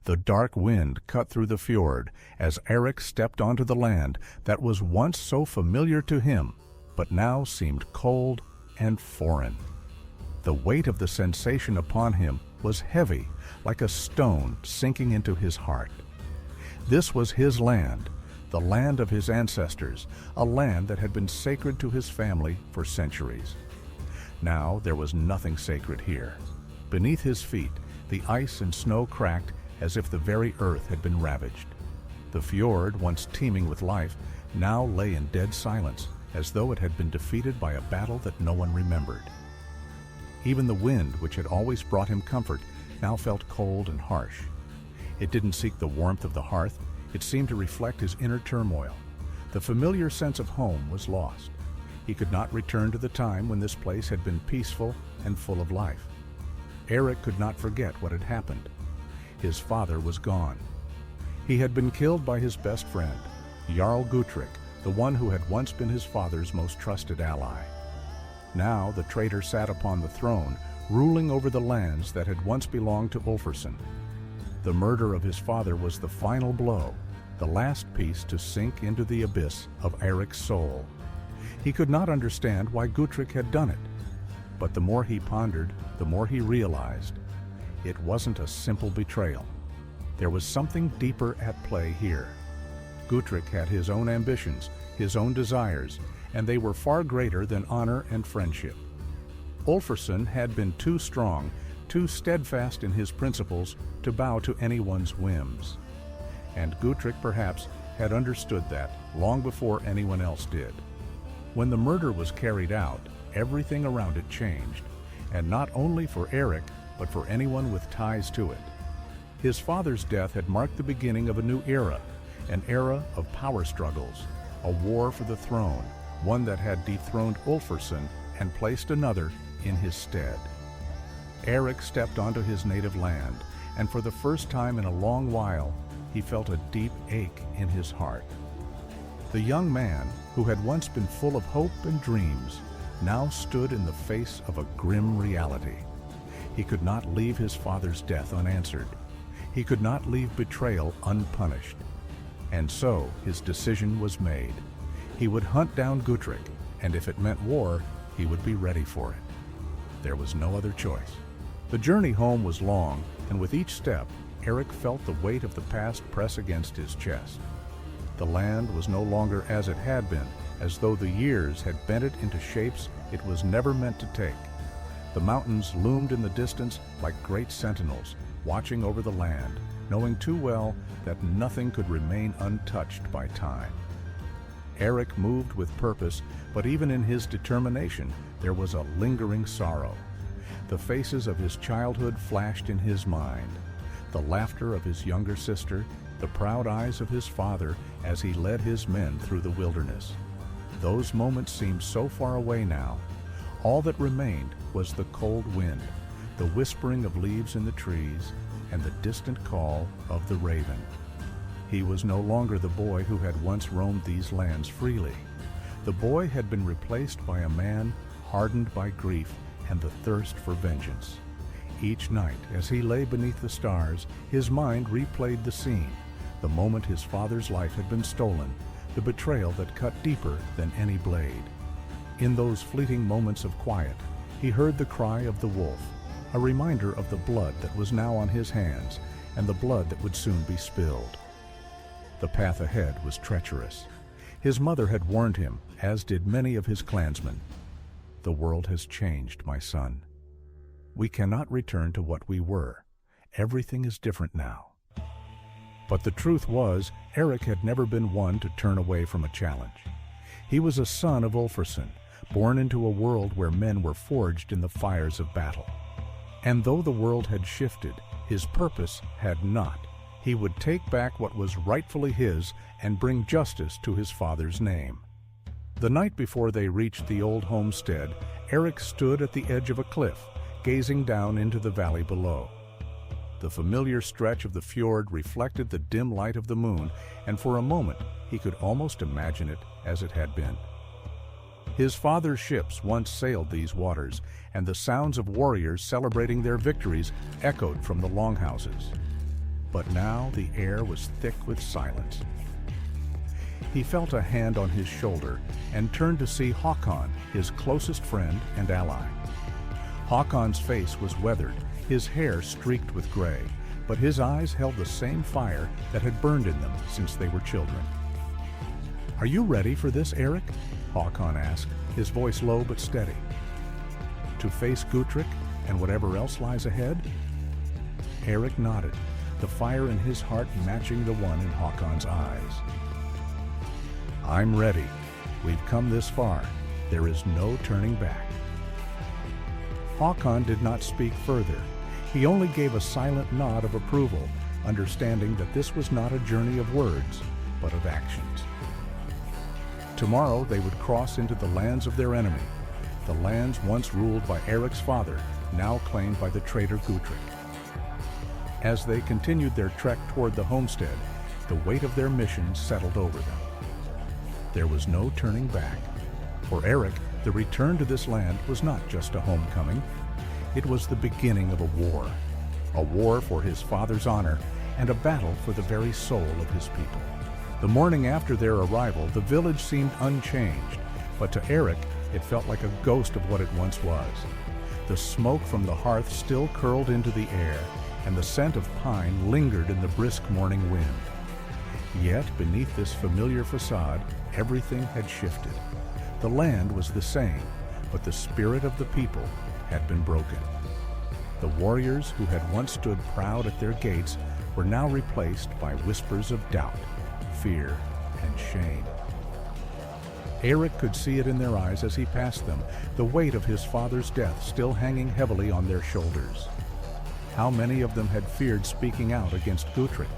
The dark wind cut through the fjord as Eirik stepped onto the land that was once so familiar to him, but now seemed cold and foreign. The weight of the sensation upon him was heavy, like a stone sinking into his heart. This was his land, the land of his ancestors, a land that had been sacred to his family for centuries. Now there was nothing sacred here. Beneath his feet, the ice and snow cracked as if the very earth had been ravaged. The fjord, once teeming with life, now lay in dead silence, as though it had been defeated by a battle that no one remembered. Even the wind, which had always brought him comfort, now felt cold and harsh. It didn't seek the warmth of the hearth, it seemed to reflect his inner turmoil. The familiar sense of home was lost. He could not return to the time when this place had been peaceful and full of life. Eirik could not forget what had happened. His father was gone. He had been killed by his best friend, Jarl Gutrik, the one who had once been his father's most trusted ally. Now the traitor sat upon the throne, ruling over the lands that had once belonged to Ulfarsson. The murder of his father was the final blow, the last piece to sink into the abyss of Eirik's soul. He could not understand why Gutrik had done it, but the more he pondered, the more he realized it wasn't a simple betrayal. There was something deeper at play here. Gutrik had his own ambitions, his own desires, and they were far greater than honor and friendship. Ulfarsson had been too strong, too steadfast in his principles to bow to anyone's whims. And Gutrik perhaps had understood that long before anyone else did. When the murder was carried out, everything around it changed, and not only for Eirik, but for anyone with ties to it. His father's death had marked the beginning of a new era, an era of power struggles, a war for the throne, one that had dethroned Ulfarsson and placed another in his stead. Eirik stepped onto his native land, and for the first time in a long while, he felt a deep ache in his heart. The young man, who had once been full of hope and dreams, now stood in the face of a grim reality. He could not leave his father's death unanswered. He could not leave betrayal unpunished. And so his decision was made. He would hunt down Gutrik, and if it meant war, he would be ready for it. There was no other choice. The journey home was long, and with each step, Eirik felt the weight of the past press against his chest. The land was no longer as it had been, as though the years had bent it into shapes it was never meant to take. The mountains loomed in the distance like great sentinels, watching over the land, knowing too well that nothing could remain untouched by time. Eirik moved with purpose, but even in his determination, there was a lingering sorrow. The faces of his childhood flashed in his mind, the laughter of his younger sister, the proud eyes of his father as he led his men through the wilderness. Those moments seemed so far away now. All that remained was the cold wind, the whispering of leaves in the trees, and the distant call of the raven. He was no longer the boy who had once roamed these lands freely. The boy had been replaced by a man hardened by grief and the thirst for vengeance. Each night, as he lay beneath the stars, his mind replayed the scene, the moment his father's life had been stolen, the betrayal that cut deeper than any blade. In those fleeting moments of quiet, he heard the cry of the wolf, a reminder of the blood that was now on his hands and the blood that would soon be spilled. The path ahead was treacherous. His mother had warned him, as did many of his clansmen. The world has changed, my son. We cannot return to what we were. Everything is different now. But the truth was, Eirik had never been one to turn away from a challenge. He was a son of Ulfarsson, born into a world where men were forged in the fires of battle. And though the world had shifted, his purpose had not. He would take back what was rightfully his and bring justice to his father's name. The night before they reached the old homestead, Eirik stood at the edge of a cliff, gazing down into the valley below. The familiar stretch of the fjord reflected the dim light of the moon, and for a moment he could almost imagine it as it had been. His father's ships once sailed these waters, and the sounds of warriors celebrating their victories echoed from the longhouses. but now the air was thick with silence. He felt a hand on his shoulder and turned to see Håkon, his closest friend and ally. Håkon's face was weathered, his hair streaked with gray, but his eyes held the same fire that had burned in them since they were children. "Are you ready for this, Eirik?" Håkon asked, his voice low but steady. "To face Gutrik and whatever else lies ahead?" Eirik nodded, the fire in his heart matching the one in Håkon's eyes. "I'm ready. We've come this far. There is no turning back." Håkon did not speak further. He only gave a silent nod of approval, understanding that this was not a journey of words, but of actions. Tomorrow they would cross into the lands of their enemy, the lands once ruled by Eirik's father, now claimed by the traitor Gutrik. As they continued their trek toward the homestead, the weight of their mission settled over them. There was no turning back. For Eirik, the return to this land was not just a homecoming. It was the beginning of a war for his father's honor, and a battle for the very soul of his people. The morning after their arrival, the village seemed unchanged, but to Eirik, it felt like a ghost of what it once was. The smoke from the hearth still curled into the air, and the scent of pine lingered in the brisk morning wind. Yet, beneath this familiar facade, everything had shifted. The land was the same, but the spirit of the people had been broken. The warriors who had once stood proud at their gates were now replaced by whispers of doubt, fear, and shame. Eirik could see it in their eyes as he passed them, the weight of his father's death still hanging heavily on their shoulders. How many of them had feared speaking out against Gutrik?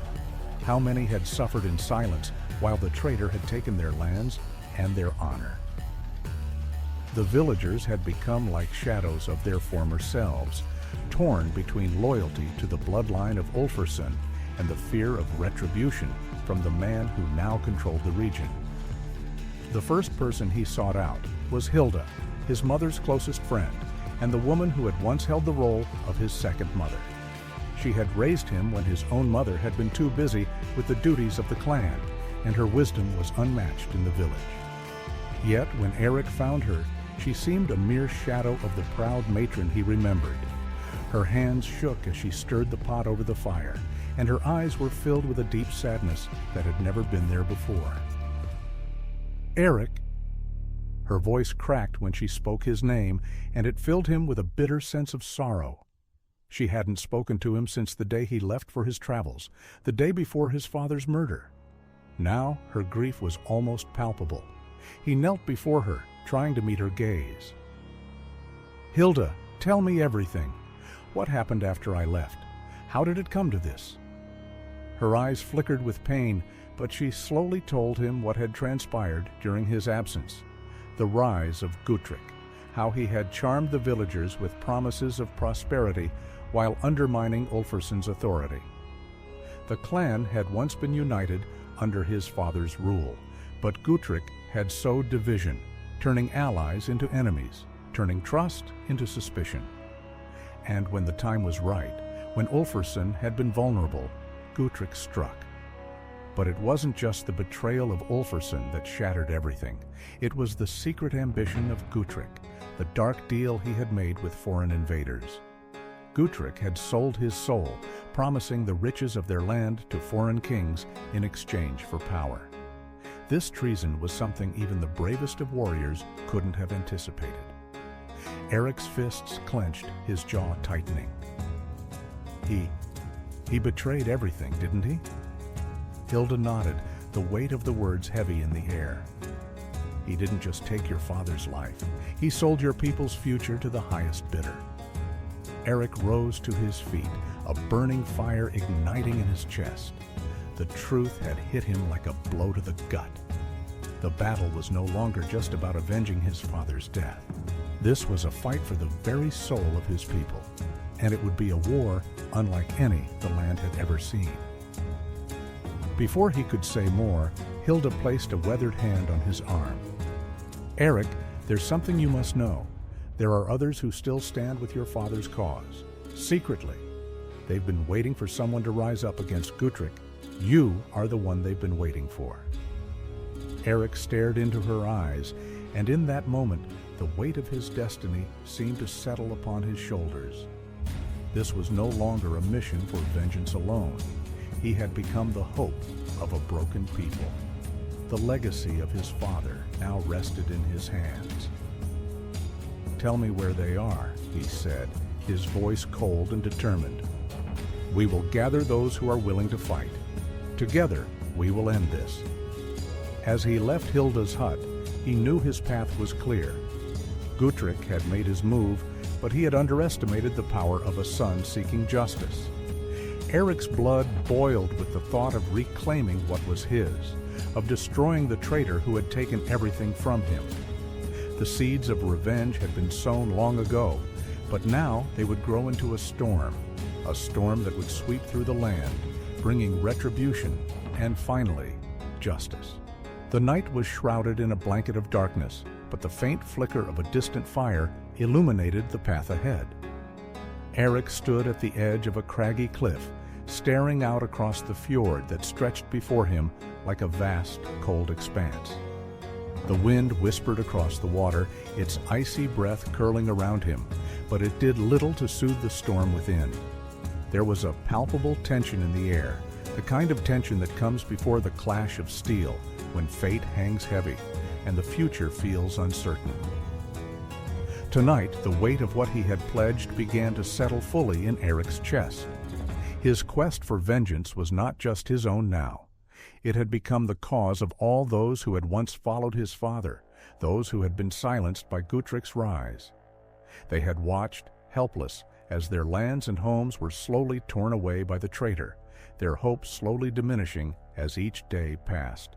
How many had suffered in silence while the traitor had taken their lands and their honor? The villagers had become like shadows of their former selves, torn between loyalty to the bloodline of Ulfarsson and the fear of retribution from the man who now controlled the region. The first person he sought out was Hilda, his mother's closest friend, and the woman who had once held the role of his second mother. She had raised him when his own mother had been too busy with the duties of the clan, and her wisdom was unmatched in the village. Yet when Eirik found her, she seemed a mere shadow of the proud matron he remembered. Her hands shook as she stirred the pot over the fire, and her eyes were filled with a deep sadness that had never been there before. "Eirik!" Her voice cracked when she spoke his name, and it filled him with a bitter sense of sorrow. She hadn't spoken to him since the day he left for his travels, the day before his father's murder. Now her grief was almost palpable. He knelt before her, trying to meet her gaze. "Hilda, tell me everything. What happened after I left? How did it come to this?" Her eyes flickered with pain, but she slowly told him what had transpired during his absence. The rise of Gutrik, how he had charmed the villagers with promises of prosperity while undermining Ulfarsson's authority. The clan had once been united under his father's rule, but Gutrik had sowed division, turning allies into enemies, turning trust into suspicion. And when the time was right, when Ulfarsson had been vulnerable, Gutrik struck. But it wasn't just the betrayal of Ulfarsson that shattered everything. It was the secret ambition of Gutrik, the dark deal he had made with foreign invaders. Gutrik had sold his soul, promising the riches of their land to foreign kings in exchange for power. This treason was something even the bravest of warriors couldn't have anticipated. Eirik's fists clenched, his jaw tightening. He betrayed everything, didn't he? Hilda nodded, the weight of the words heavy in the air. He didn't just take your father's life. He sold your people's future to the highest bidder. Eirik rose to his feet, a burning fire igniting in his chest. The truth had hit him like a blow to the gut. The battle was no longer just about avenging his father's death. This was a fight for the very soul of his people, and it would be a war unlike any the land had ever seen. Before he could say more, Hilda placed a weathered hand on his arm. "Eirik, there's something you must know. There are others who still stand with your father's cause, secretly. They've been waiting for someone to rise up against Gutrik. You are the one they've been waiting for." Eirik stared into her eyes, and in that moment, the weight of his destiny seemed to settle upon his shoulders. This was no longer a mission for vengeance alone. He had become the hope of a broken people. The legacy of his father now rested in his hands. "Tell me where they are," he said, his voice cold and determined. "We will gather those who are willing to fight. Together, we will end this." As he left Hilda's hut, he knew his path was clear. Gutrik had made his move, but he had underestimated the power of a son seeking justice. Eirik's blood boiled with the thought of reclaiming what was his, of destroying the traitor who had taken everything from him. The seeds of revenge had been sown long ago, but now they would grow into a storm that would sweep through the land, bringing retribution and, finally, justice. The night was shrouded in a blanket of darkness, but the faint flicker of a distant fire illuminated the path ahead. Eirik stood at the edge of a craggy cliff, staring out across the fjord that stretched before him like a vast, cold expanse. The wind whispered across the water, its icy breath curling around him, but it did little to soothe the storm within. There was a palpable tension in the air, the kind of tension that comes before the clash of steel, when fate hangs heavy and the future feels uncertain. Tonight, the weight of what he had pledged began to settle fully in Eirik's chest. His quest for vengeance was not just his own now. It had become the cause of all those who had once followed his father, those who had been silenced by Gutrik's rise. They had watched, helpless, as their lands and homes were slowly torn away by the traitor, their hopes slowly diminishing as each day passed.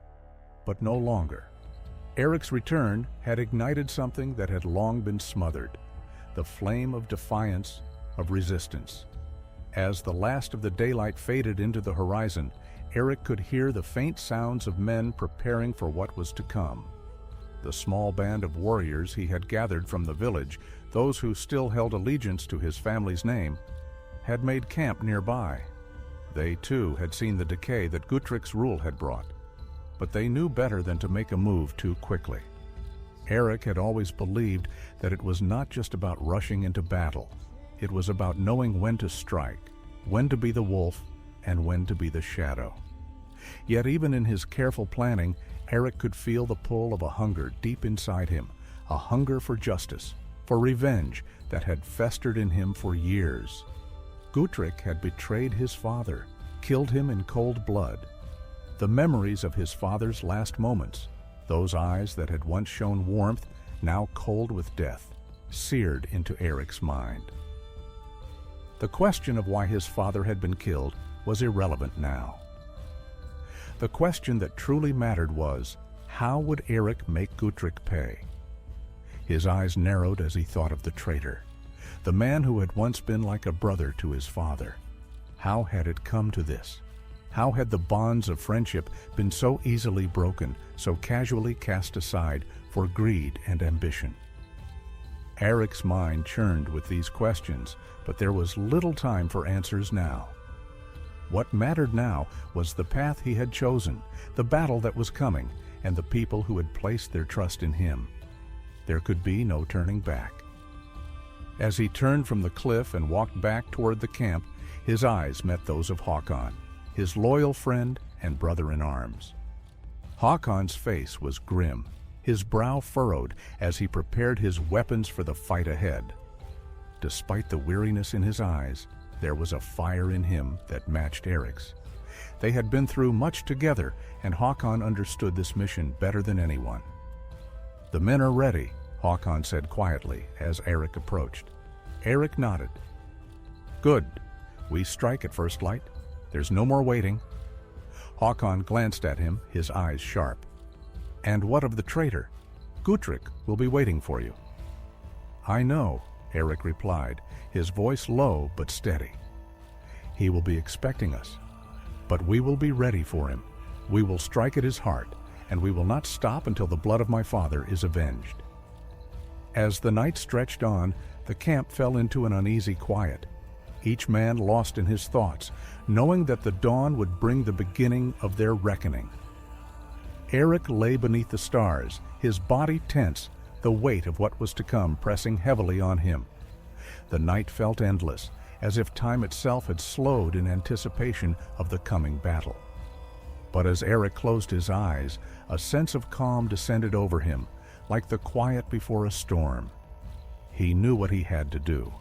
But no longer. Eirik's return had ignited something that had long been smothered, the flame of defiance, of resistance. As the last of the daylight faded into the horizon, Eirik could hear the faint sounds of men preparing for what was to come. The small band of warriors he had gathered from the village, those who still held allegiance to his family's name, had made camp nearby. They, too, had seen the decay that Gutrik's rule had brought, but they knew better than to make a move too quickly. Eirik had always believed that it was not just about rushing into battle. It was about knowing when to strike, when to be the wolf, and when to be the shadow. Yet even in his careful planning, Eirik could feel the pull of a hunger deep inside him, a hunger for justice, for revenge that had festered in him for years. Gutrik had betrayed his father, killed him in cold blood. The memories of his father's last moments, those eyes that had once shown warmth, now cold with death, seared into Eirik's mind. The question of why his father had been killed was irrelevant now. The question that truly mattered was, how would Eirik make Gutrik pay? His eyes narrowed as he thought of the traitor, the man who had once been like a brother to his father. How had it come to this? How had the bonds of friendship been so easily broken, so casually cast aside for greed and ambition? Eirik's mind churned with these questions, but there was little time for answers now. What mattered now was the path he had chosen, the battle that was coming, and the people who had placed their trust in him. There could be no turning back. As he turned from the cliff and walked back toward the camp, his eyes met those of Håkon, his loyal friend and brother-in-arms. Håkon's face was grim, his brow furrowed as he prepared his weapons for the fight ahead. Despite the weariness in his eyes, there was a fire in him that matched Eirik's. They had been through much together, and Håkon understood this mission better than anyone. "The men are ready," Håkon said quietly as Eirik approached. Eirik nodded. "Good. We strike at first light. There's no more waiting." Håkon glanced at him, his eyes sharp. "And what of the traitor? Gutrik will be waiting for you." "I know," Eirik replied, his voice low but steady. "He will be expecting us. But we will be ready for him. We will strike at his heart, and we will not stop until the blood of my father is avenged." As the night stretched on, the camp fell into an uneasy quiet. each man lost in his thoughts, knowing that the dawn would bring the beginning of their reckoning. Eirik lay beneath the stars, his body tense, the weight of what was to come pressing heavily on him. The night felt endless, as if time itself had slowed in anticipation of the coming battle. But as Eirik closed his eyes, a sense of calm descended over him, like the quiet before a storm. He knew what he had to do.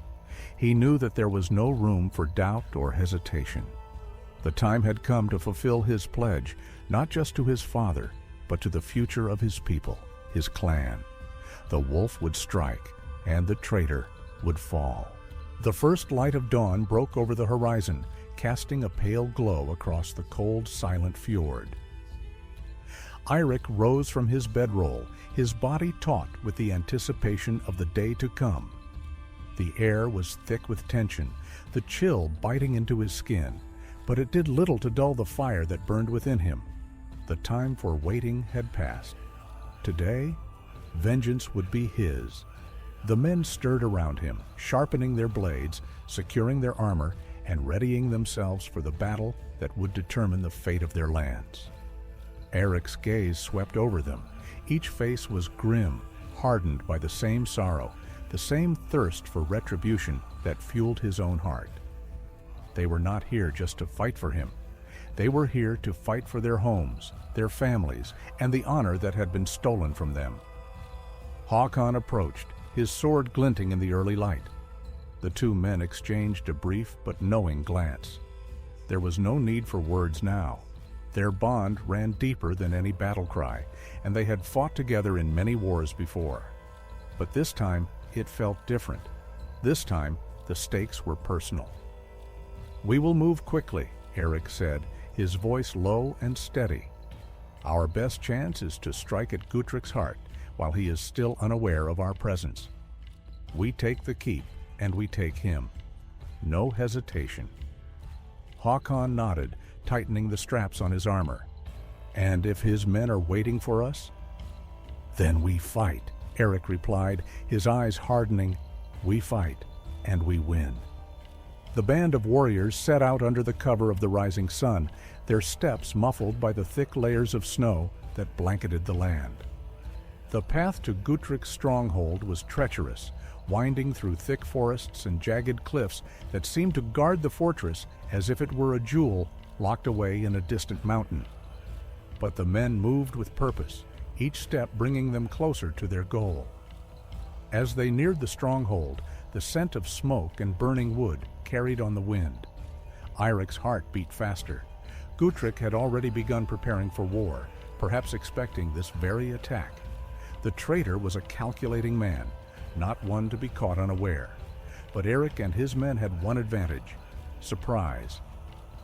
He knew that there was no room for doubt or hesitation. The time had come to fulfill his pledge, not just to his father, but to the future of his people, his clan. The wolf would strike, and the traitor would fall. The first light of dawn broke over the horizon, casting a pale glow across the cold, silent fjord. Eirik rose from his bedroll, his body taut with the anticipation of the day to come. The air was thick with tension, the chill biting into his skin, but it did little to dull the fire that burned within him. The time for waiting had passed. Today, vengeance would be his. The men stirred around him, sharpening their blades, securing their armor, and readying themselves for the battle that would determine the fate of their lands. Eirik's gaze swept over them. Each face was grim, hardened by the same sorrow, the same thirst for retribution that fueled his own heart. They were not here just to fight for him. They were here to fight for their homes, their families, and the honor that had been stolen from them. Håkon approached, his sword glinting in the early light. The two men exchanged a brief but knowing glance. There was no need for words now. Their bond ran deeper than any battle cry, and they had fought together in many wars before. But this time, it felt different. This time, the stakes were personal. "We will move quickly," Eirik said, his voice low and steady. "Our best chance is to strike at Gutrik's heart while he is still unaware of our presence. We take the keep, and we take him. No hesitation." Håkon nodded, tightening the straps on his armor. "And if his men are waiting for us?" "Then we fight," Eirik replied, his eyes hardening. "We fight, and we win." The band of warriors set out under the cover of the rising sun, their steps muffled by the thick layers of snow that blanketed the land. The path to Gutrik's stronghold was treacherous, winding through thick forests and jagged cliffs that seemed to guard the fortress as if it were a jewel locked away in a distant mountain. But the men moved with purpose, each step bringing them closer to their goal. As they neared the stronghold, the scent of smoke and burning wood carried on the wind. Eirik's heart beat faster. Gutrik had already begun preparing for war, perhaps expecting this very attack. The traitor was a calculating man, not one to be caught unaware. But Eirik and his men had one advantage: surprise.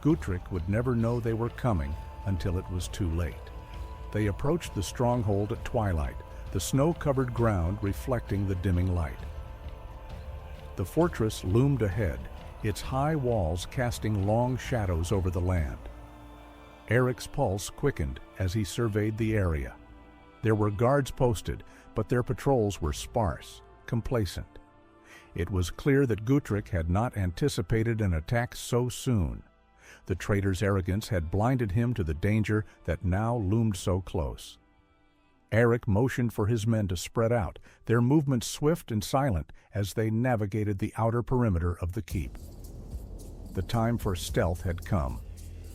Gutrik would never know they were coming until it was too late. They approached the stronghold at twilight, the snow-covered ground reflecting the dimming light. The fortress loomed ahead, its high walls casting long shadows over the land. Eirik's pulse quickened as he surveyed the area. There were guards posted, but their patrols were sparse, complacent. It was clear that Gutrik had not anticipated an attack so soon. The traitor's arrogance had blinded him to the danger that now loomed so close. Eirik motioned for his men to spread out, their movements swift and silent as they navigated the outer perimeter of the keep. The time for stealth had come.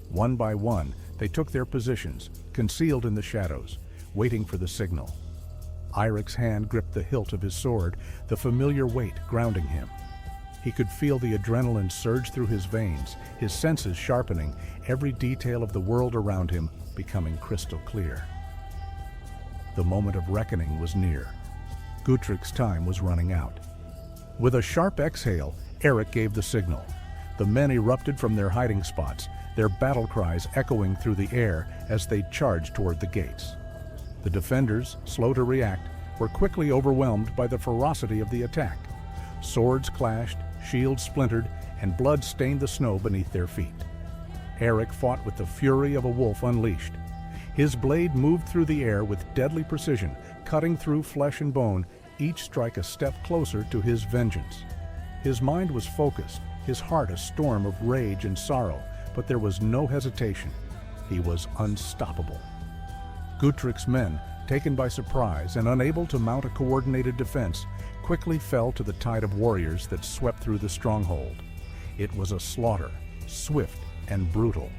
One by one, they took their positions, concealed in the shadows, waiting for the signal. Eirik's hand gripped the hilt of his sword, the familiar weight grounding him. He could feel the adrenaline surge through his veins, his senses sharpening, every detail of the world around him becoming crystal clear. The moment of reckoning was near. Gutrik's time was running out. With a sharp exhale, Eirik gave the signal. The men erupted from their hiding spots, their battle cries echoing through the air as they charged toward the gates. The defenders, slow to react, were quickly overwhelmed by the ferocity of the attack. Swords clashed, shields splintered, and blood stained the snow beneath their feet. Eirik fought with the fury of a wolf unleashed. His blade moved through the air with deadly precision, cutting through flesh and bone, each strike a step closer to his vengeance. His mind was focused, his heart a storm of rage and sorrow, but there was no hesitation. He was unstoppable. Gutrik's men, taken by surprise and unable to mount a coordinated defense, quickly fell to the tide of warriors that swept through the stronghold. It was a slaughter, swift and brutal.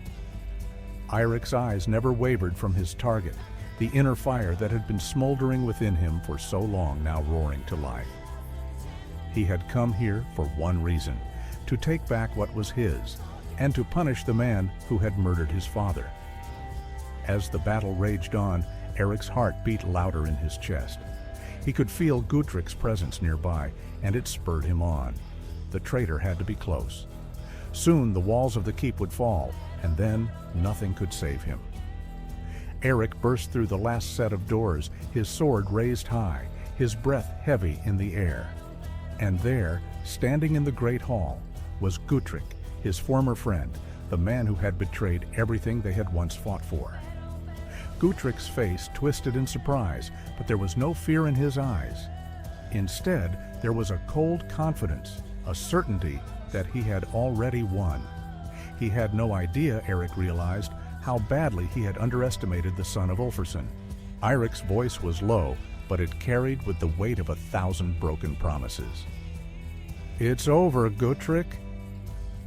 Eirik's eyes never wavered from his target, the inner fire that had been smoldering within him for so long now roaring to life. He had come here for one reason, to take back what was his, and to punish the man who had murdered his father. As the battle raged on, Eirik's heart beat louder in his chest. He could feel Gutrik's presence nearby, and it spurred him on. The traitor had to be close. Soon the walls of the keep would fall, and then nothing could save him. Eirik burst through the last set of doors, his sword raised high, his breath heavy in the air. And there, standing in the great hall, was Gutrik, his former friend, the man who had betrayed everything they had once fought for. Gutrik's face twisted in surprise, but there was no fear in his eyes. Instead, there was a cold confidence, a certainty that he had already won. He had no idea, Eirik realized, how badly he had underestimated the son of Ulfarsson. Eirik's voice was low, but it carried with the weight of 1,000 broken promises. "It's over, Gutrik."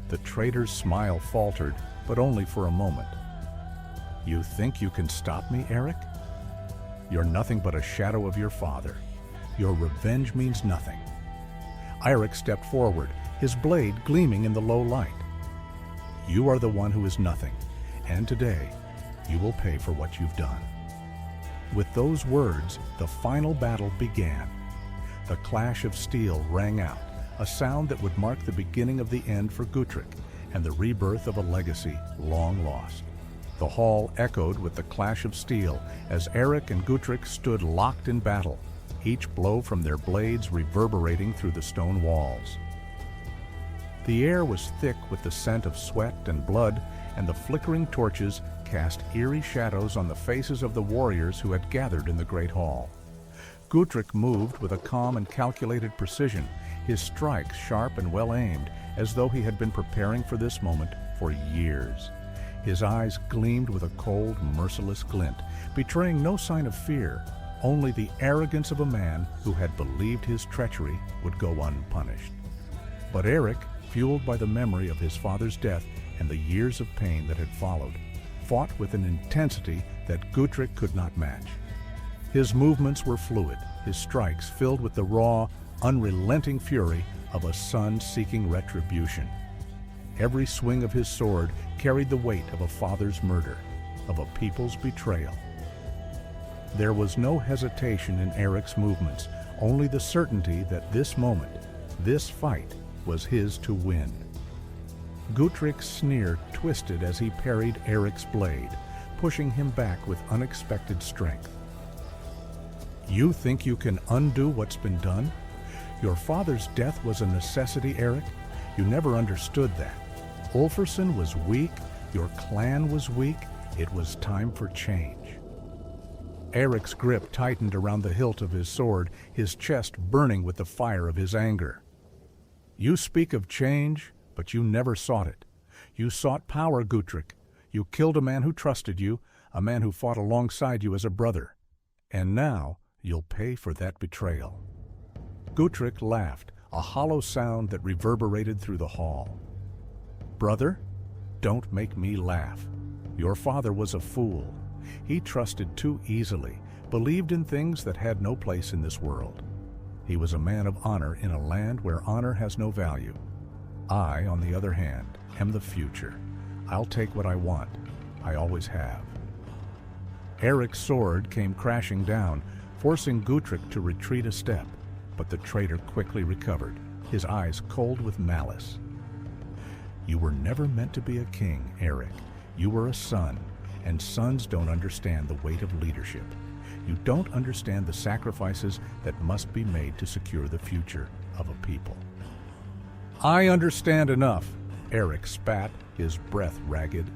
The traitor's smile faltered, but only for a moment. "You think you can stop me, Eirik? You're nothing but a shadow of your father. Your revenge means nothing." Eirik stepped forward, his blade gleaming in the low light. "You are the one who is nothing, and today you will pay for what you've done." With those words, the final battle began. The clash of steel rang out, a sound that would mark the beginning of the end for Gutrik and the rebirth of a legacy long lost. The hall echoed with the clash of steel as Eirik and Gutrik stood locked in battle, each blow from their blades reverberating through the stone walls. The air was thick with the scent of sweat and blood, and the flickering torches cast eerie shadows on the faces of the warriors who had gathered in the great hall. Gutrik moved with a calm and calculated precision, his strikes sharp and well-aimed, as though he had been preparing for this moment for years. His eyes gleamed with a cold, merciless glint, betraying no sign of fear, only the arrogance of a man who had believed his treachery would go unpunished. But Eirik, fueled by the memory of his father's death and the years of pain that had followed, fought with an intensity that Gutrik could not match. His movements were fluid, his strikes filled with the raw, unrelenting fury of a son seeking retribution. Every swing of his sword carried the weight of a father's murder, of a people's betrayal. There was no hesitation in Eirik's movements, only the certainty that this moment, this fight, was his to win. Gutrik's sneer twisted as he parried Eirik's blade, pushing him back with unexpected strength. "You think you can undo what's been done? Your father's death was a necessity, Eirik. You never understood that. Ulfarsson was weak, your clan was weak, it was time for change." Eirik's grip tightened around the hilt of his sword, his chest burning with the fire of his anger. "You speak of change, but you never sought it. You sought power, Gutrik. You killed a man who trusted you, a man who fought alongside you as a brother. And now you'll pay for that betrayal." Gutrik laughed, a hollow sound that reverberated through the hall. "Brother, don't make me laugh. Your father was a fool. He trusted too easily, believed in things that had no place in this world. He was a man of honor in a land where honor has no value. I, on the other hand, am the future. I'll take what I want. I always have." Eirik's sword came crashing down, forcing Gutrik to retreat a step, but the traitor quickly recovered, his eyes cold with malice. "You were never meant to be a king, Eirik. You were a son, and sons don't understand the weight of leadership. You don't understand the sacrifices that must be made to secure the future of a people." "I understand enough," Eirik spat, his breath ragged.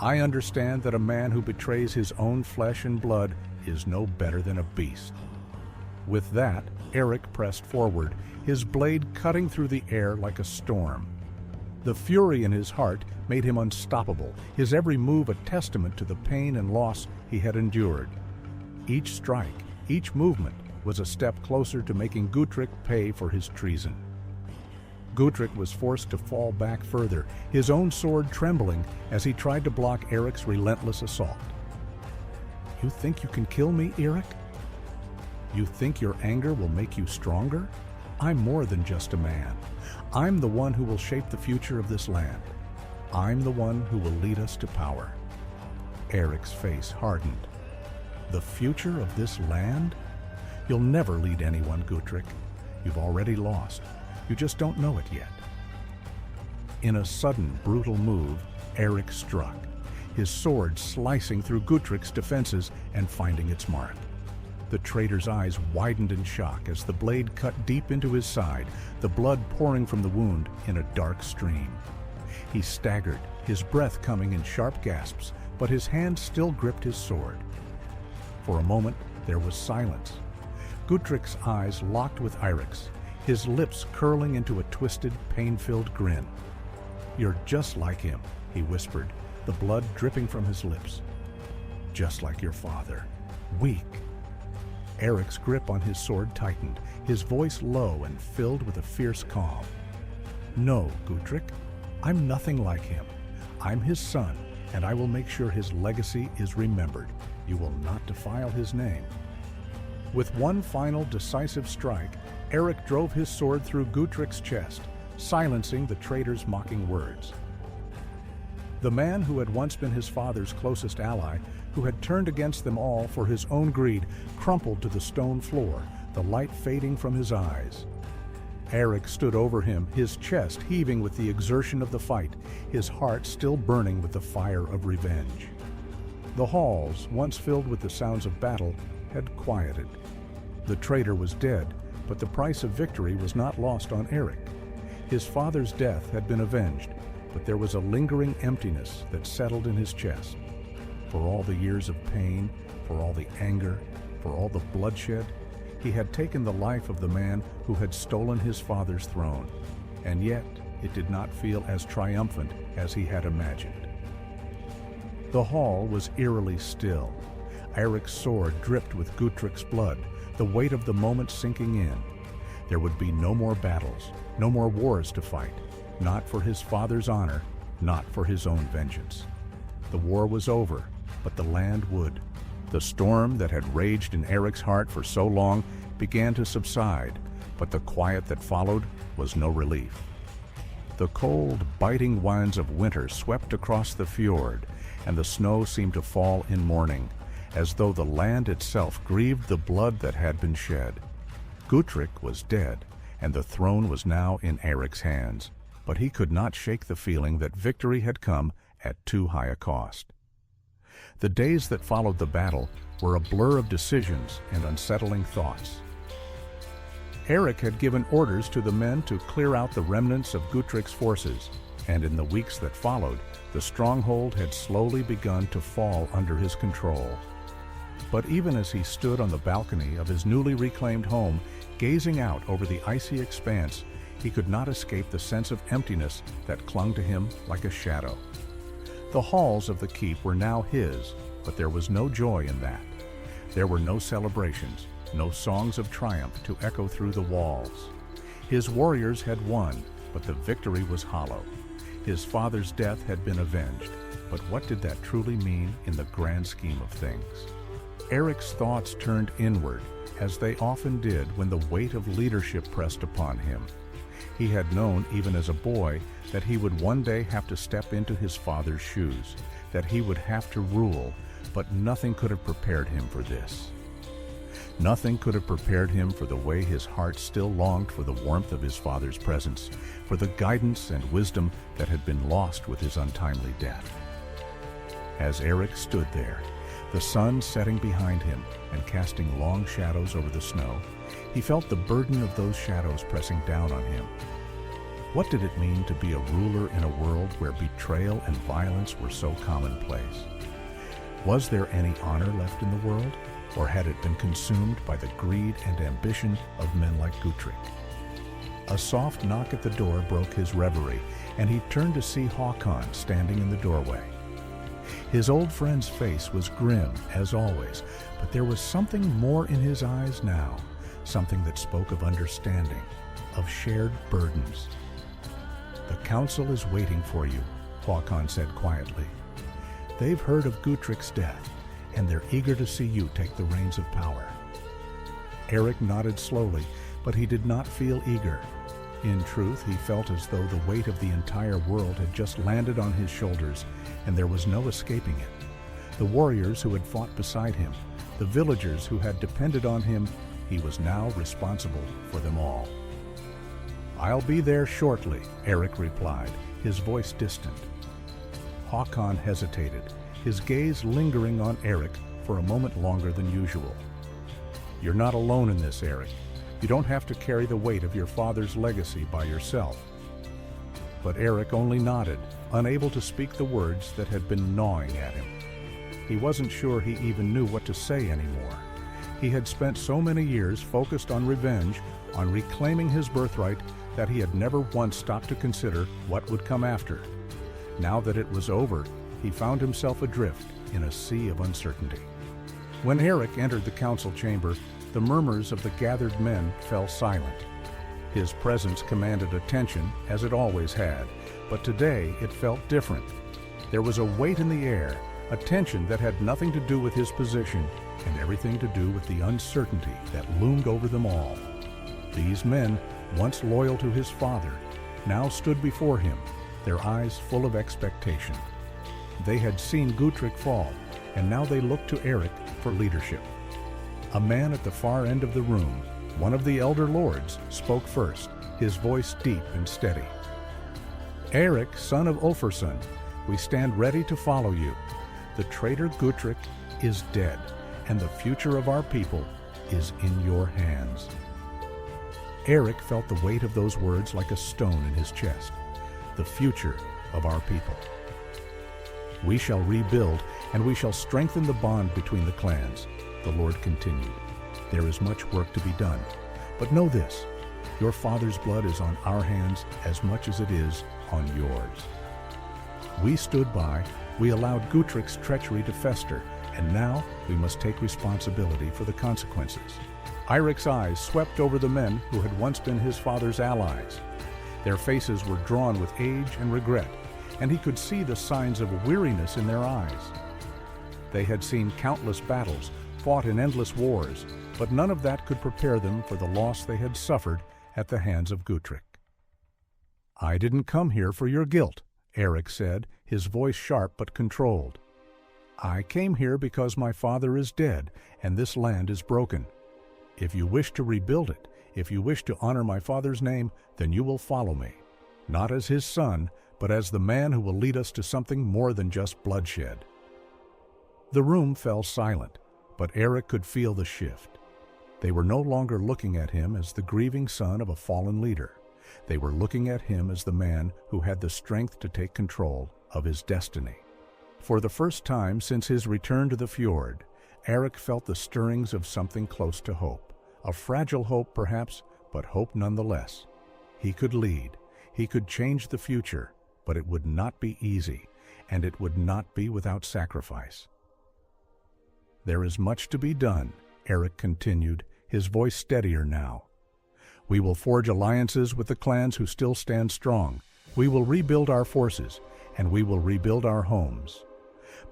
"I understand that a man who betrays his own flesh and blood is no better than a beast." With that, Eirik pressed forward, his blade cutting through the air like a storm. The fury in his heart made him unstoppable, his every move a testament to the pain and loss he had endured. Each strike, each movement, was a step closer to making Gutrik pay for his treason. Gutrik was forced to fall back further, his own sword trembling as he tried to block Eirik's relentless assault. "You think you can kill me, Eirik? You think your anger will make you stronger? I'm more than just a man. I'm the one who will shape the future of this land. I'm the one who will lead us to power." Eirik's face hardened. "The future of this land? You'll never lead anyone, Gutrik. You've already lost. You just don't know it yet." In a sudden, brutal move, Eirik struck, his sword slicing through Gutrik's defenses and finding its mark. The traitor's eyes widened in shock as the blade cut deep into his side, the blood pouring from the wound in a dark stream. He staggered, his breath coming in sharp gasps, but his hand still gripped his sword. For a moment, there was silence. Gutrik's eyes locked with Eirik's, his lips curling into a twisted, pain-filled grin. "You're just like him," he whispered, the blood dripping from his lips. "Just like your father. Weak." Eirik's grip on his sword tightened, his voice low and filled with a fierce calm. "No, Gutrik, I'm nothing like him. I'm his son, and I will make sure his legacy is remembered. You will not defile his name." With one final decisive strike, Eirik drove his sword through Gutrik's chest, silencing the traitor's mocking words. The man who had once been his father's closest ally, who had turned against them all for his own greed, crumpled to the stone floor, the light fading from his eyes. Eirik stood over him, his chest heaving with the exertion of the fight, his heart still burning with the fire of revenge. The halls, once filled with the sounds of battle, had quieted. The traitor was dead, but the price of victory was not lost on Eirik. His father's death had been avenged, but there was a lingering emptiness that settled in his chest. For all the years of pain, for all the anger, for all the bloodshed, he had taken the life of the man who had stolen his father's throne, and yet it did not feel as triumphant as he had imagined. The hall was eerily still. Eirik's sword dripped with Gutrik's blood, the weight of the moment sinking in. There would be no more battles, no more wars to fight, not for his father's honor, not for his own vengeance. The war was over, but the land would. The storm that had raged in Eirik's heart for so long began to subside, but the quiet that followed was no relief. The cold, biting winds of winter swept across the fjord, and the snow seemed to fall in mourning, as though the land itself grieved the blood that had been shed. Gutrik was dead, and the throne was now in Eirik's hands, but he could not shake the feeling that victory had come at too high a cost. The days that followed the battle were a blur of decisions and unsettling thoughts. Eirik had given orders to the men to clear out the remnants of Gutrik's forces, and in the weeks that followed, the stronghold had slowly begun to fall under his control. But even as he stood on the balcony of his newly reclaimed home, gazing out over the icy expanse, he could not escape the sense of emptiness that clung to him like a shadow. The halls of the keep were now his, but there was no joy in that. There were no celebrations, no songs of triumph to echo through the walls. His warriors had won, but the victory was hollow. His father's death had been avenged, but what did that truly mean in the grand scheme of things? Eirik's thoughts turned inward, as they often did when the weight of leadership pressed upon him. He had known, even as a boy, that he would one day have to step into his father's shoes, that he would have to rule, but nothing could have prepared him for this. Nothing could have prepared him for the way his heart still longed for the warmth of his father's presence, for the guidance and wisdom that had been lost with his untimely death. As Eirik stood there, the sun setting behind him and casting long shadows over the snow, he felt the burden of those shadows pressing down on him. What did it mean to be a ruler in a world where betrayal and violence were so commonplace? Was there any honor left in the world, or had it been consumed by the greed and ambition of men like Gutrik? A soft knock at the door broke his reverie, and he turned to see Håkon standing in the doorway. His old friend's face was grim, as always, but there was something more in his eyes now, something that spoke of understanding, of shared burdens. "The council is waiting for you," Håkon said quietly. "They've heard of Gutrik's death, and they're eager to see you take the reins of power." Eirik nodded slowly, but he did not feel eager. In truth, he felt as though the weight of the entire world had just landed on his shoulders, and there was no escaping it. The warriors who had fought beside him, the villagers who had depended on him, he was now responsible for them all. "I'll be there shortly," Eirik replied, his voice distant. Håkon hesitated, his gaze lingering on Eirik for a moment longer than usual. "You're not alone in this, Eirik. You don't have to carry the weight of your father's legacy by yourself." But Eirik only nodded, unable to speak the words that had been gnawing at him. He wasn't sure he even knew what to say anymore. He had spent so many years focused on revenge, on reclaiming his birthright, that he had never once stopped to consider what would come after. Now that it was over, he found himself adrift in a sea of uncertainty. When Eirik entered the council chamber, the murmurs of the gathered men fell silent. His presence commanded attention, as it always had, but today it felt different. There was a weight in the air, a tension that had nothing to do with his position and everything to do with the uncertainty that loomed over them all. These men, once loyal to his father, now stood before him, their eyes full of expectation. They had seen Gutrik fall, and now they looked to Eirik for leadership. A man at the far end of the room, one of the elder lords, spoke first, his voice deep and steady. "Eirik, son of Ulfarsson, we stand ready to follow you. The traitor Gutrik is dead, and the future of our people is in your hands." Eirik felt the weight of those words like a stone in his chest. The future of our people. "We shall rebuild, and we shall strengthen the bond between the clans," the Lord continued. "There is much work to be done, but know this, your father's blood is on our hands as much as it is on yours. We stood by, we allowed Gutrik's treachery to fester, and now we must take responsibility for the consequences." Eirik's eyes swept over the men who had once been his father's allies. Their faces were drawn with age and regret, and he could see the signs of weariness in their eyes. They had seen countless battles, fought in endless wars, but none of that could prepare them for the loss they had suffered at the hands of Gutrik. "I didn't come here for your guilt," Eirik said, his voice sharp but controlled. "I came here because my father is dead and this land is broken. If you wish to rebuild it, if you wish to honor my father's name, then you will follow me, not as his son, but as the man who will lead us to something more than just bloodshed." The room fell silent, but Eirik could feel the shift. They were no longer looking at him as the grieving son of a fallen leader. They were looking at him as the man who had the strength to take control of his destiny. For the first time since his return to the fjord, Eirik felt the stirrings of something close to hope. A fragile hope, perhaps, but hope nonetheless. He could lead, he could change the future, but it would not be easy, and it would not be without sacrifice. "There is much to be done," Eirik continued, his voice steadier now. "We will forge alliances with the clans who still stand strong. We will rebuild our forces, and we will rebuild our homes.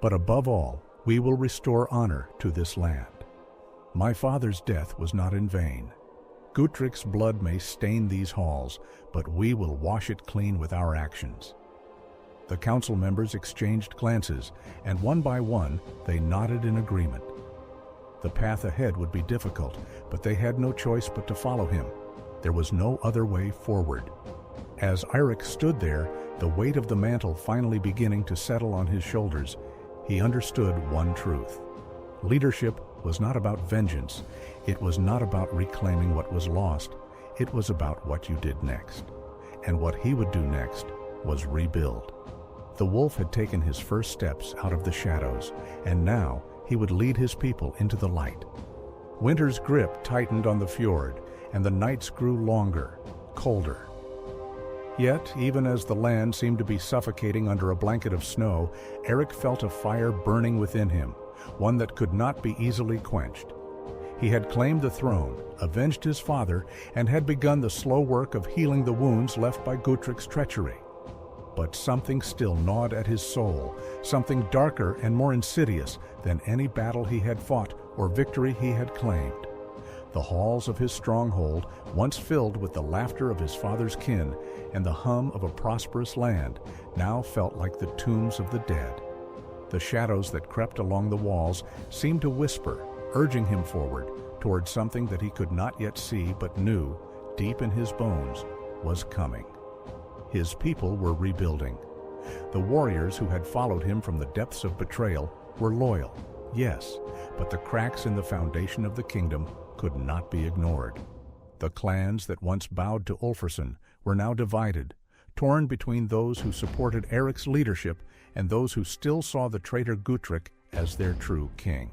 But above all, we will restore honor to this land. My father's death was not in vain. Gutrik's blood may stain these halls, but we will wash it clean with our actions." The council members exchanged glances, and one by one they nodded in agreement. The path ahead would be difficult, but they had no choice but to follow him. There was no other way forward. As Eirik stood there, the weight of the mantle finally beginning to settle on his shoulders, he understood one truth. Leadership was not about vengeance. It was not about reclaiming what was lost. It was about what you did next. And what he would do next was rebuild. The wolf had taken his first steps out of the shadows, and now he would lead his people into the light. Winter's grip tightened on the fjord, and the nights grew longer. colder. Yet, even as the land seemed to be suffocating under a blanket of snow, Eirik felt a fire burning within him, one that could not be easily quenched. He had claimed the throne, avenged his father, and had begun the slow work of healing the wounds left by Gutrik's treachery. But something still gnawed at his soul, something darker and more insidious than any battle he had fought or victory he had claimed. The halls of his stronghold, once filled with the laughter of his father's kin and the hum of a prosperous land, now felt like the tombs of the dead. The shadows that crept along the walls seemed to whisper, urging him forward toward something that he could not yet see but knew, deep in his bones, was coming. His people were rebuilding. The warriors who had followed him from the depths of betrayal were loyal, yes, but the cracks in the foundation of the kingdom could not be ignored. The clans that once bowed to Ulfarsson were now divided, torn between those who supported Eirik's leadership and those who still saw the traitor Gutrik as their true king.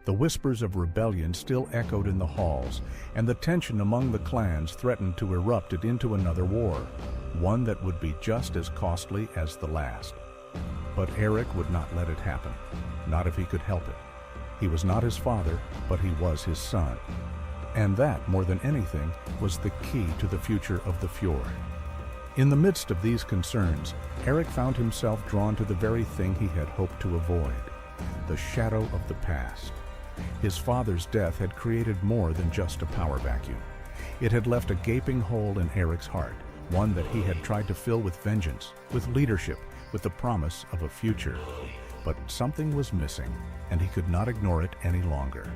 The whispers of rebellion still echoed in the halls, and the tension among the clans threatened to erupt into another war, one that would be just as costly as the last. But Eirik would not let it happen, not if he could help it. He was not his father, but he was his son. And that, more than anything, was the key to the future of the fjord. In the midst of these concerns, Eirik found himself drawn to the very thing he had hoped to avoid, the shadow of the past. His father's death had created more than just a power vacuum. It had left a gaping hole in Eirik's heart, one that he had tried to fill with vengeance, with leadership, with the promise of a future. But something was missing, and he could not ignore it any longer.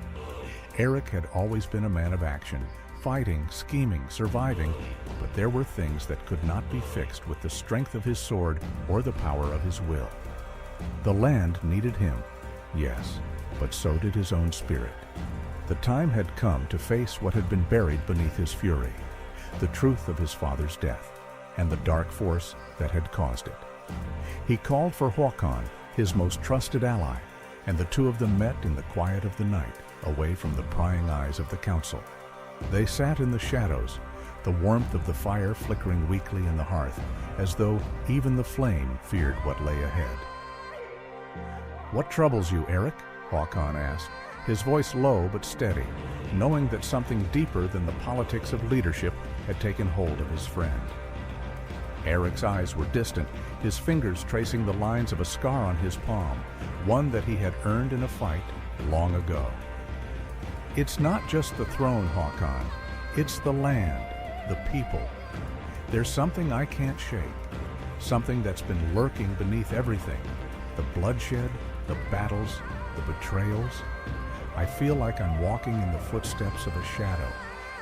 Eirik had always been a man of action, fighting, scheming, surviving, but there were things that could not be fixed with the strength of his sword or the power of his will. The land needed him, yes, but so did his own spirit. The time had come to face what had been buried beneath his fury, the truth of his father's death, and the dark force that had caused it. He called for Håkon, his most trusted ally, and the two of them met in the quiet of the night, away from the prying eyes of the council. They sat in the shadows, the warmth of the fire flickering weakly in the hearth, as though even the flame feared what lay ahead. "What troubles you, Eirik?" Håkon asked, his voice low but steady, knowing that something deeper than the politics of leadership had taken hold of his friend. Eirik's eyes were distant, his fingers tracing the lines of a scar on his palm, one that he had earned in a fight long ago. "It's not just the throne, Håkon. It's the land, the people. There's something I can't shake, something that's been lurking beneath everything. The bloodshed, the battles, the betrayals. I feel like I'm walking in the footsteps of a shadow,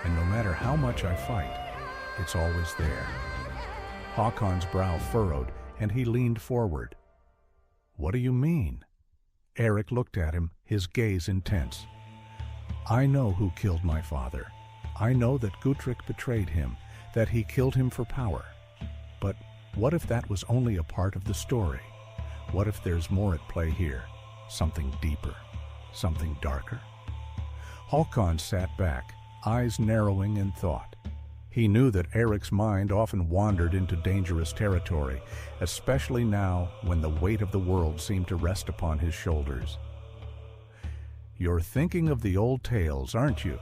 and no matter how much I fight, it's always there." Håkon's brow furrowed, and he leaned forward. "What do you mean?" Eirik looked at him, his gaze intense. "I know who killed my father. I know that Gutrik betrayed him, that he killed him for power. But what if that was only a part of the story? What if there's more at play here? Something deeper, something darker?" Håkon sat back, eyes narrowing in thought. He knew that Eirik's mind often wandered into dangerous territory, especially now when the weight of the world seemed to rest upon his shoulders. "You're thinking of the old tales, aren't you?"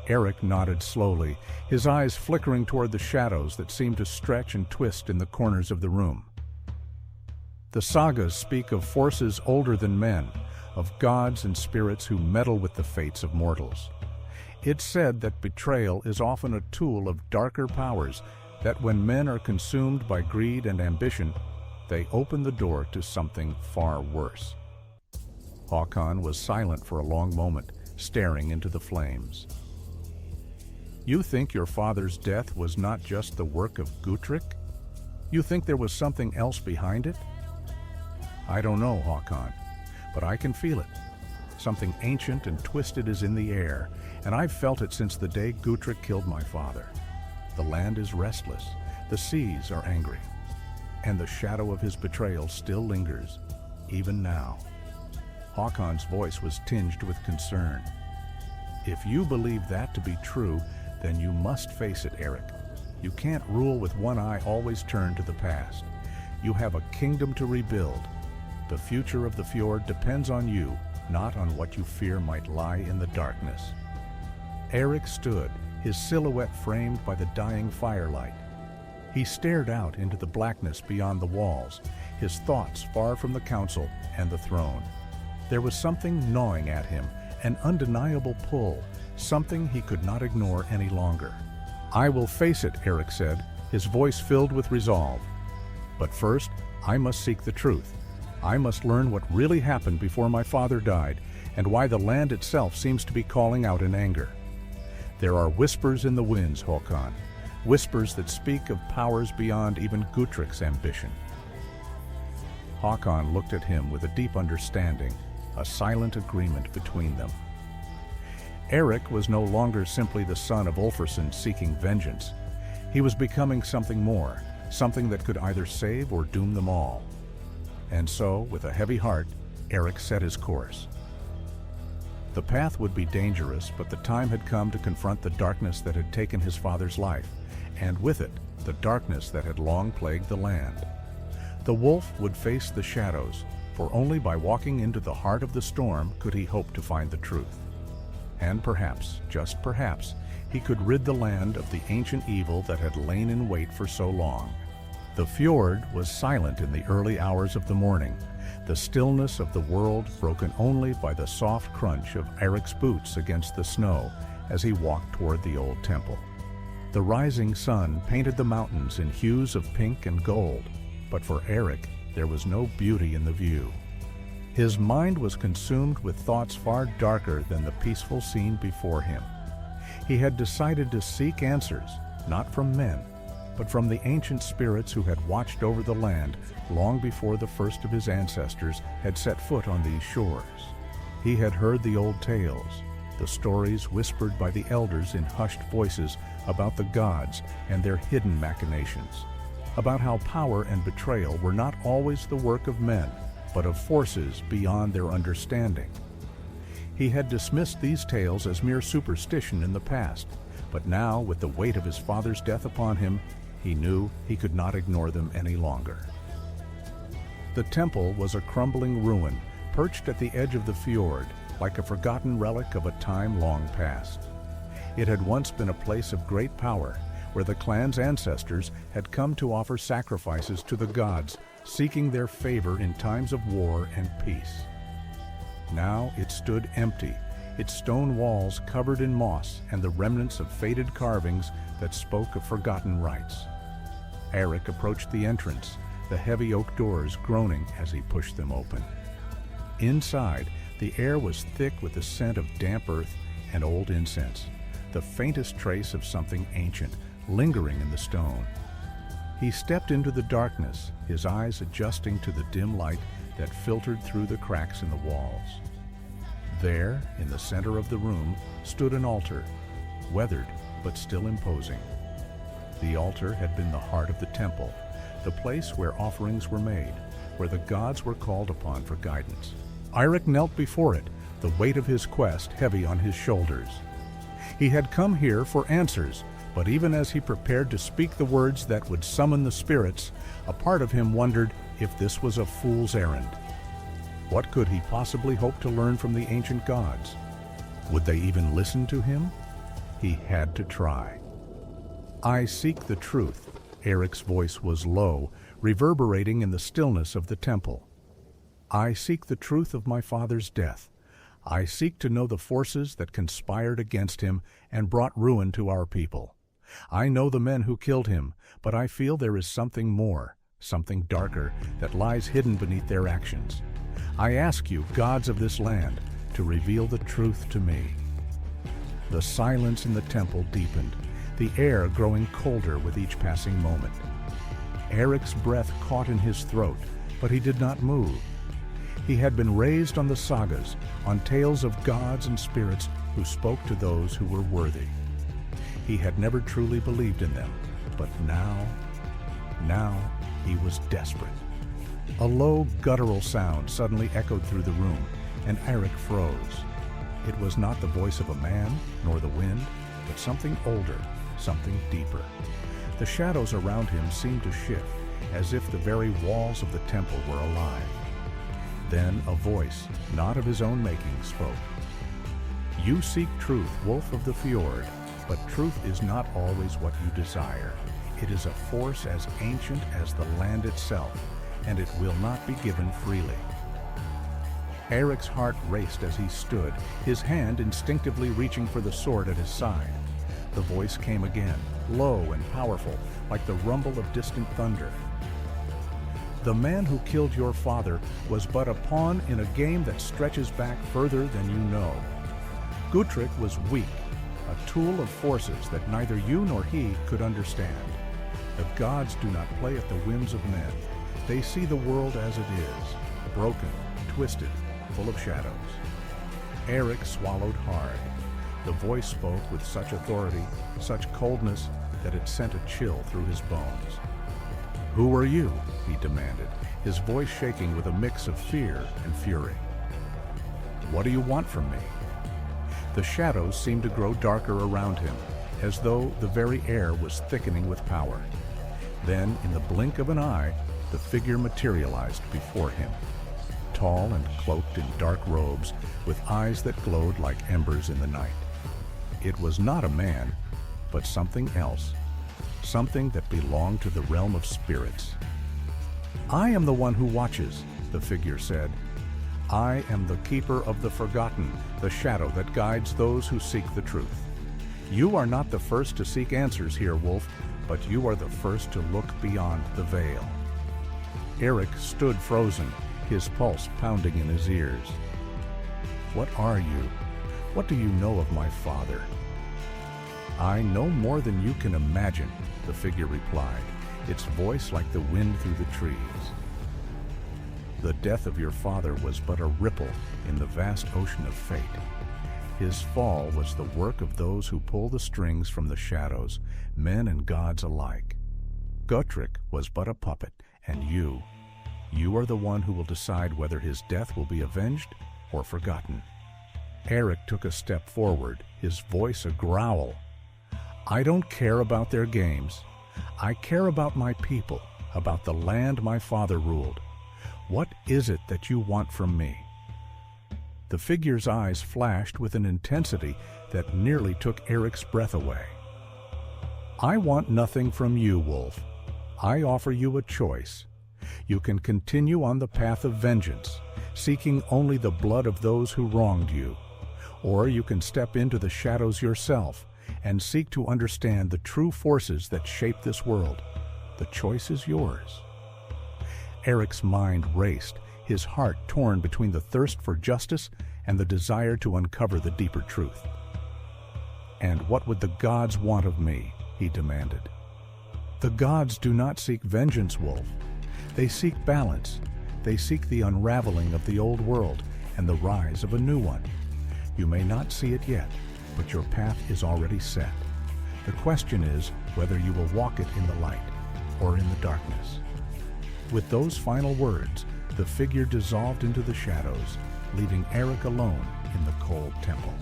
Eirik nodded slowly, his eyes flickering toward the shadows that seemed to stretch and twist in the corners of the room. The sagas speak of forces older than men, of gods and spirits who meddle with the fates of mortals. It's said that betrayal is often a tool of darker powers, that when men are consumed by greed and ambition, they open the door to something far worse. Håkon was silent for a long moment, staring into the flames. "You think your father's death was not just the work of Gutrik? You think there was something else behind it?" "I don't know, Håkon, but I can feel it. Something ancient and twisted is in the air, and I've felt it since the day Gutrik killed my father. The land is restless, the seas are angry, and the shadow of his betrayal still lingers, even now." Håkon's voice was tinged with concern. "If you believe that to be true, Then you must face it, Eirik. You can't rule with one eye always turned to the past. You have a kingdom to rebuild. The future of the fjord depends on you, not on what you fear might lie in the darkness. Eirik stood, his silhouette framed by the dying firelight. He stared out into the blackness beyond the walls, his thoughts far from the council and the throne. There was something gnawing at him, an undeniable pull, something he could not ignore any longer. "I will face it," Eirik said, his voice filled with resolve. "But first, I must seek the truth. I must learn what really happened before my father died, and why the land itself seems to be calling out in anger. There are whispers in the winds, Håkon, whispers that speak of powers beyond even Gutrik's ambition." Håkon looked at him with a deep understanding, a silent agreement between them. Eirik was no longer simply the son of Ulfarsson seeking vengeance. He was becoming something more, something that could either save or doom them all. And so, with a heavy heart, Eirik set his course. The path would be dangerous, but the time had come to confront the darkness that had taken his father's life, and with it, the darkness that had long plagued the land. The wolf would face the shadows, for only by walking into the heart of the storm could he hope to find the truth. And perhaps, just perhaps, he could rid the land of the ancient evil that had lain in wait for so long. The fjord was silent in the early hours of the morning, the stillness of the world broken only by the soft crunch of Eirik's boots against the snow as he walked toward the old temple. The rising sun painted the mountains in hues of pink and gold, but for Eirik there was no beauty in the view. His mind was consumed with thoughts far darker than the peaceful scene before him. He had decided to seek answers, not from men, but from the ancient spirits who had watched over the land long before the first of his ancestors had set foot on these shores. He had heard the old tales, the stories whispered by the elders in hushed voices about the gods and their hidden machinations, about how power and betrayal were not always the work of men, but of forces beyond their understanding. He had dismissed these tales as mere superstition in the past, but now, with the weight of his father's death upon him, he knew he could not ignore them any longer. The temple was a crumbling ruin, perched at the edge of the fjord, like a forgotten relic of a time long past. It had once been a place of great power, where the clan's ancestors had come to offer sacrifices to the gods, seeking their favor in times of war and peace. Now it stood empty, its stone walls covered in moss and the remnants of faded carvings that spoke of forgotten rites. Eirik approached the entrance, the heavy oak doors groaning as he pushed them open. Inside, the air was thick with the scent of damp earth and old incense, the faintest trace of something ancient lingering in the stone. He stepped into the darkness, his eyes adjusting to the dim light that filtered through the cracks in the walls. There, in the center of the room, stood an altar, weathered but still imposing. The altar had been the heart of the temple, the place where offerings were made, where the gods were called upon for guidance. Eirik knelt before it, the weight of his quest heavy on his shoulders. He had come here for answers, but even as he prepared to speak the words that would summon the spirits, a part of him wondered if this was a fool's errand. What could he possibly hope to learn from the ancient gods? Would they even listen to him? He had to try. "I seek the truth." Eirik's voice was low, reverberating in the stillness of the temple. "I seek the truth of my father's death. I seek to know the forces that conspired against him and brought ruin to our people. I know the men who killed him, but I feel there is something more, something darker, that lies hidden beneath their actions. I ask you, gods of this land, to reveal the truth to me." The silence in the temple deepened, the air growing colder with each passing moment. Eirik's breath caught in his throat, but he did not move. He had been raised on the sagas, on tales of gods and spirits who spoke to those who were worthy. He had never truly believed in them, but now he was desperate. A low, guttural sound suddenly echoed through the room, and Eirik froze. It was not the voice of a man, nor the wind. but something older, something deeper. The shadows around him seemed to shift, as if the very walls of the temple were alive. Then a voice, not of his own making, spoke. "You seek truth, Wolf of the Fjord, but truth is not always what you desire. It is a force as ancient as the land itself, and it will not be given freely." Eirik's heart raced as he stood, his hand instinctively reaching for the sword at his side. The voice came again, low and powerful, like the rumble of distant thunder. "The man who killed your father was but a pawn in a game that stretches back further than you know. Gutrik was weak, a tool of forces that neither you nor he could understand. The gods do not play at the whims of men. They see the world as it is, broken, twisted, full of shadows." Eirik swallowed hard. The voice spoke with such authority, such coldness, that it sent a chill through his bones. "Who are you?" he demanded, his voice shaking with a mix of fear and fury. "What do you want from me?" The shadows seemed to grow darker around him, as though the very air was thickening with power. Then, in the blink of an eye, the figure materialized before him, tall and cloaked in dark robes, with eyes that glowed like embers in the night. It was not a man, but something else, something that belonged to the realm of spirits. "I am the one who watches," the figure said. "I am the keeper of the forgotten, the shadow that guides those who seek the truth. You are not the first to seek answers here, Wolf, but you are the first to look beyond the veil." Eirik stood frozen, his pulse pounding in his ears. "What are you? What do you know of my father?" "I know more than you can imagine," the figure replied, its voice like the wind through the trees. "The death of your father was but a ripple in the vast ocean of fate. His fall was the work of those who pull the strings from the shadows, men and gods alike. Gutrik was but a puppet, and you are the one who will decide whether his death will be avenged or forgotten." Eirik took a step forward, his voice a growl. "I don't care about their games. I care about my people, about the land my father ruled. What is it that you want from me?" The figure's eyes flashed with an intensity that nearly took Eirik's breath away. "I want nothing from you, Wolf. I offer you a choice. You can continue on the path of vengeance, seeking only the blood of those who wronged you. Or you can step into the shadows yourself and seek to understand the true forces that shape this world. The choice is yours." Eirik's mind raced, his heart torn between the thirst for justice and the desire to uncover the deeper truth. "And what would the gods want of me?" he demanded. "The gods do not seek vengeance, Wolf. They seek balance. They seek the unraveling of the old world and the rise of a new one. You may not see it yet, but your path is already set. The question is whether you will walk it in the light or in the darkness." With those final words, the figure dissolved into the shadows, leaving Eirik alone in the cold temple.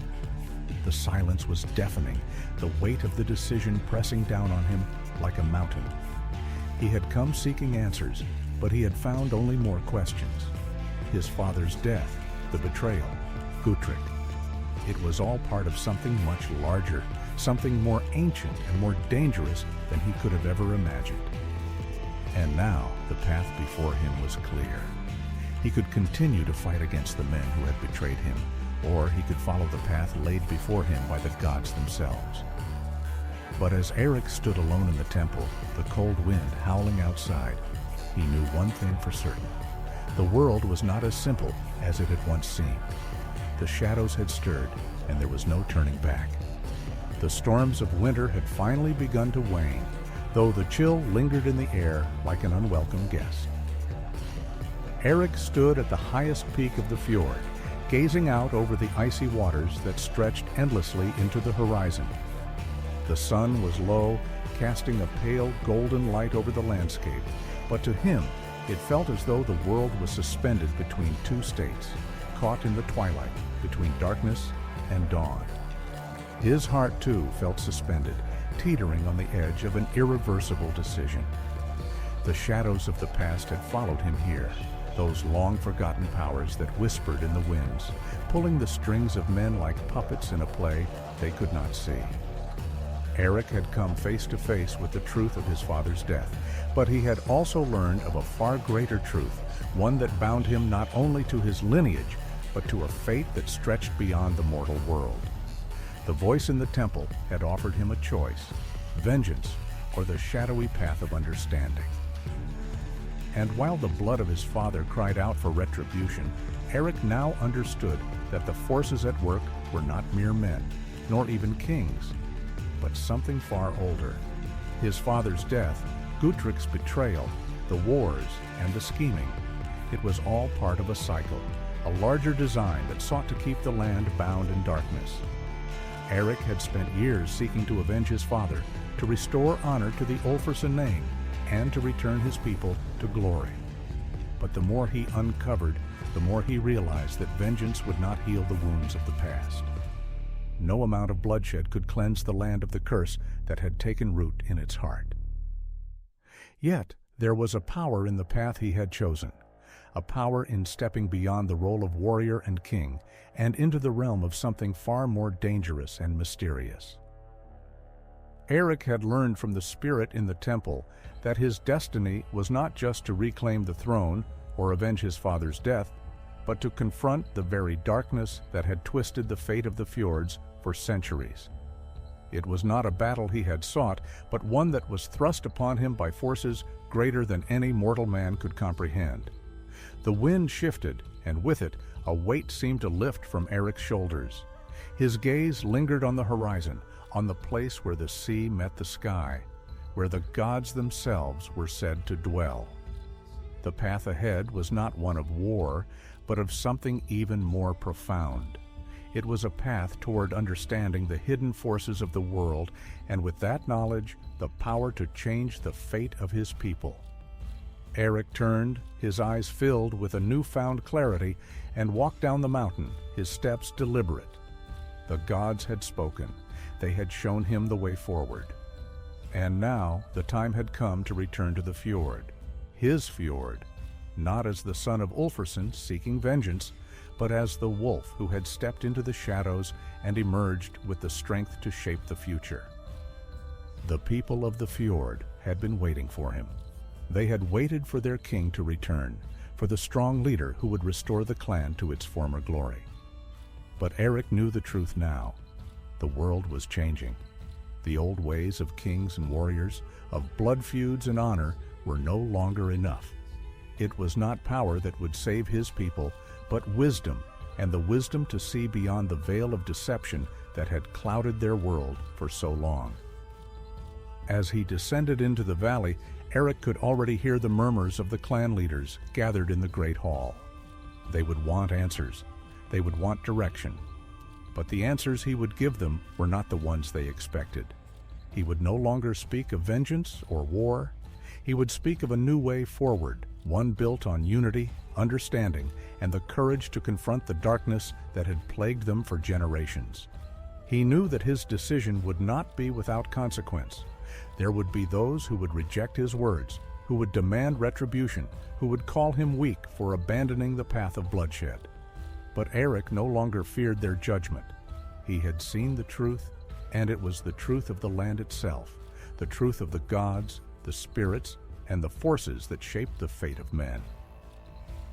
The silence was deafening, the weight of the decision pressing down on him like a mountain. He had come seeking answers, but he had found only more questions. His father's death, the betrayal, Gutrik. It was all part of something much larger, something more ancient and more dangerous than he could have ever imagined. And now the path before him was clear. He could continue to fight against the men who had betrayed him, or he could follow the path laid before him by the gods themselves. But as Eirik stood alone in the temple, the cold wind howling outside, he knew one thing for certain. The world was not as simple as it had once seemed. The shadows had stirred, and there was no turning back. The storms of winter had finally begun to wane, though the chill lingered in the air like an unwelcome guest. Eirik stood at the highest peak of the fjord, gazing out over the icy waters that stretched endlessly into the horizon. The sun was low, casting a pale golden light over the landscape, but to him it felt as though the world was suspended between two states, caught in the twilight between darkness and dawn. His heart, too, felt suspended, teetering on the edge of an irreversible decision. The shadows of the past had followed him here, those long-forgotten powers that whispered in the winds, pulling the strings of men like puppets in a play they could not see. Eirik had come face to face with the truth of his father's death, but he had also learned of a far greater truth, one that bound him not only to his lineage, but to a fate that stretched beyond the mortal world. The voice in the temple had offered him a choice: vengeance or the shadowy path of understanding. And while the blood of his father cried out for retribution, Eirik now understood that the forces at work were not mere men, nor even kings, but something far older. His father's death, Gutrik's betrayal, the wars, and the scheming. It was all part of a cycle, a larger design that sought to keep the land bound in darkness. Eirik had spent years seeking to avenge his father, to restore honor to the Ulfarsson name, and to return his people to glory. But the more he uncovered, the more he realized that vengeance would not heal the wounds of the past. No amount of bloodshed could cleanse the land of the curse that had taken root in its heart. Yet there was a power in the path he had chosen, a power in stepping beyond the role of warrior and king and into the realm of something far more dangerous and mysterious. Eirik had learned from the spirit in the temple that his destiny was not just to reclaim the throne or avenge his father's death, but to confront the very darkness that had twisted the fate of the fjords for centuries. It was not a battle he had sought, but one that was thrust upon him by forces greater than any mortal man could comprehend. The wind shifted, and with it, a weight seemed to lift from Eirik's shoulders. His gaze lingered on the horizon, on the place where the sea met the sky, where the gods themselves were said to dwell. The path ahead was not one of war, but of something even more profound. It was a path toward understanding the hidden forces of the world, and with that knowledge, the power to change the fate of his people. Eirik turned, his eyes filled with a newfound clarity, and walked down the mountain, his steps deliberate. The gods had spoken. They had shown him the way forward. And now the time had come to return to the fjord, his fjord, not as the son of Ulfarsson seeking vengeance, but as the wolf who had stepped into the shadows and emerged with the strength to shape the future. The people of the fjord had been waiting for him. They had waited for their king to return, for the strong leader who would restore the clan to its former glory. But Eirik knew the truth now. The world was changing. The old ways of kings and warriors, of blood feuds and honor, were no longer enough. It was not power that would save his people, but wisdom, and the wisdom to see beyond the veil of deception that had clouded their world for so long. As he descended into the valley, Eirik could already hear the murmurs of the clan leaders gathered in the great hall. They would want answers. They would want direction. But the answers he would give them were not the ones they expected. He would no longer speak of vengeance or war. He would speak of a new way forward, one built on unity, understanding, and the courage to confront the darkness that had plagued them for generations. He knew that his decision would not be without consequence. There would be those who would reject his words, who would demand retribution, who would call him weak for abandoning the path of bloodshed. But Eirik no longer feared their judgment. He had seen the truth, and it was the truth of the land itself, the truth of the gods, the spirits, and the forces that shaped the fate of men.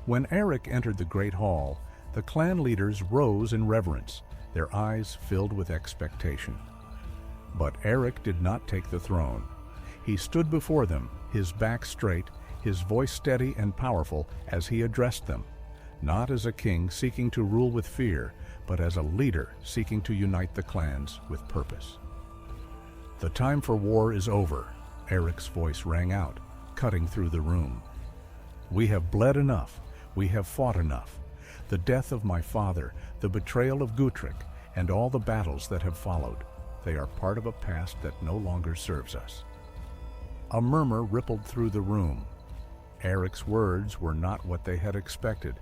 When Eirik entered the great hall, the clan leaders rose in reverence, their eyes filled with expectation. But Eirik did not take the throne. He stood before them, his back straight, his voice steady and powerful as he addressed them, not as a king seeking to rule with fear, but as a leader seeking to unite the clans with purpose. "The time for war is over," Eirik's voice rang out, cutting through the room. "We have bled enough. We have fought enough. The death of my father, the betrayal of Gutrik, and all the battles that have followed, they are part of a past that no longer serves us." A murmur rippled through the room. Eirik's words were not what they had expected,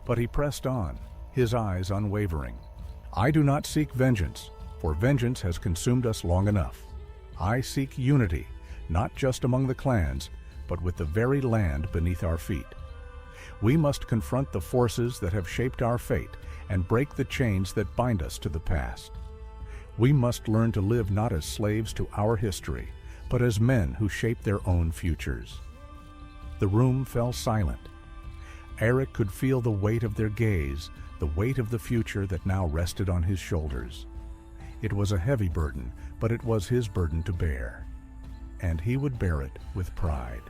but he pressed on, his eyes unwavering. "I do not seek vengeance. for vengeance has consumed us long enough. I seek unity, not just among the clans, but with the very land beneath our feet. We must confront the forces that have shaped our fate and break the chains that bind us to the past. We must learn to live not as slaves to our history, but as men who shape their own futures. The room fell silent. Eirik could feel the weight of their gaze, the weight of the future that now rested on his shoulders. It was a heavy burden, but it was his burden to bear, and he would bear it with pride.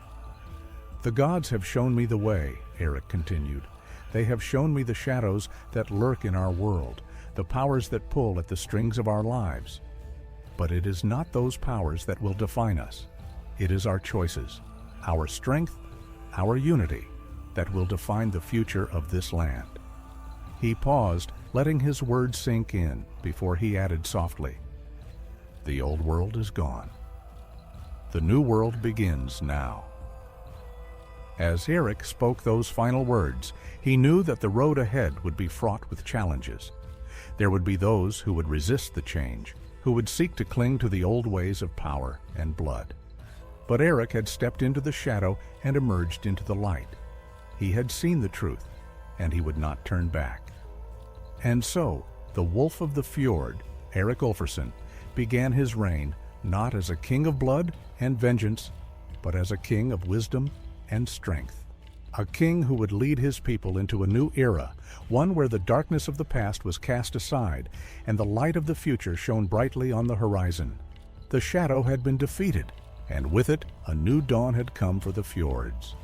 The gods have shown me the way, Eirik continued. They have shown me the shadows that lurk in our world, the powers that pull at the strings of our lives. But it is not those powers that will define us. It is our choices, our strength, our unity, that will define the future of this land. He paused, letting his words sink in, before he added softly, "The old world is gone. The new world begins now." As Eirik spoke those final words, he knew that the road ahead would be fraught with challenges. There would be those who would resist the change, who would seek to cling to the old ways of power and blood. But Eirik had stepped into the shadow and emerged into the light. He had seen the truth, and he would not turn back. And so, the Wolf of the Fjord, Eirik Wolfsson, began his reign not as a king of blood and vengeance, but as a king of wisdom and strength. A king who would lead his people into a new era, one where the darkness of the past was cast aside and the light of the future shone brightly on the horizon. The shadow had been defeated, and with it a new dawn had come for the fjords.